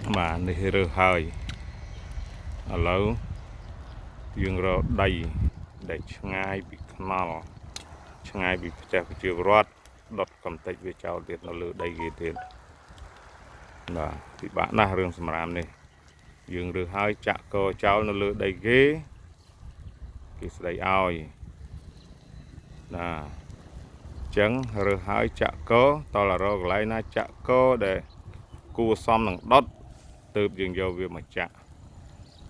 mà này rơ hơi ở lâu dương rơ đầy để ngay bị nọ ngay bị chặt chiều rót đọt cầm tay về cháu điện nó lừa đầy ghê tiền là thì bạn na rừng sầm ram này dương rơ hơi chặt co cháu nó lừa đầy ghê cái đầy oi là chẳng rơ hơi chặt co to là rồi lại na chặt co để cua xóm nằng đọt từ dương dầu về mà chặt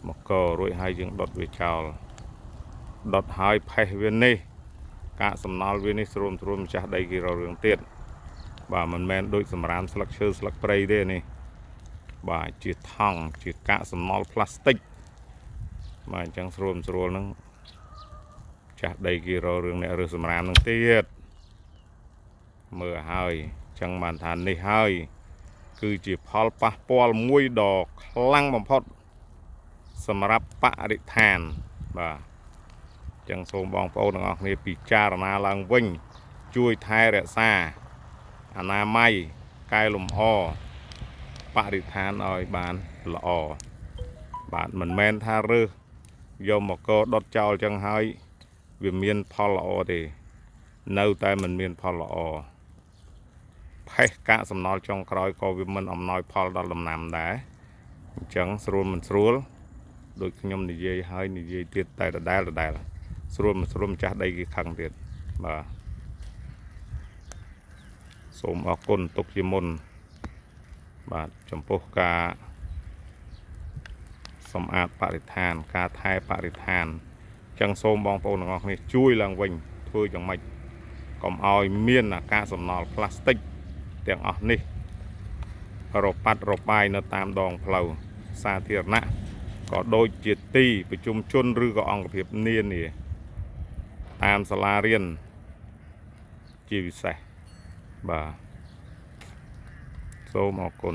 một cờ rồi hai dương đọt về cháu đọt hai phải về này cả sầm nal về này srom chặt đầy cái rồi rừng tiền và mình men đôi sầm ram sลัก chơi sลัก spray đây này và chỉ thằng chỉ cả sầm nal plastic mà chẳng srom nó chặt đầy cái rồi rừng này rồi sầm ram nó tiệt mưa hơi chẳng màn than này hơi cứ chỉ phal pa pol mũi đỏ lăng bầm phật sầm rapปะ រិฐាន បាទចឹងសូមបងប្អូនទាំងអស់គ្នាពិចារណាឡើងវិញជួយថែរក្សាអនាម័យកែលម្អបរិស្ថានឲ្យបានល្អបាទមិនមែនថារើសយកមកកដុតចោលចឹងហើយវាមានផលល្អទេនៅតែមិនមានផលល្អផេះកាកសំណល់ចុងក្រោយក៏វាមិនអំណោយផលដល់ដំណាំដែរអញ្ចឹងស្រួលមិនស្រួលដូចខ្ញុំនិយាយហើយនិយាយទៀតតែដដែលស្រួលមិនស្រួលម្ចាស់ដីគេខឹងទៀតបាទសូមអរគុណទុកជាមុនបាទចំពោះការសម្អាតបរិស្ថានការថែបរិស្ថានចឹងសូមបងប្អូនទាំងអស់គ្នាជួយឡើងវិញធ្វើយ៉ាងម៉េចកុំឲ្យមានអាកាសសំណល់ផ្លាស្ទិកទាំងអស់នេះរប៉ាត់របាយនៅតាមដងផ្លូវសាធារណៈក៏ដូចជាទីប្រជុំជនឬក៏អង្គភាពនានាតាមសាលារៀនជាពិសេសបាទសូមអរគុណ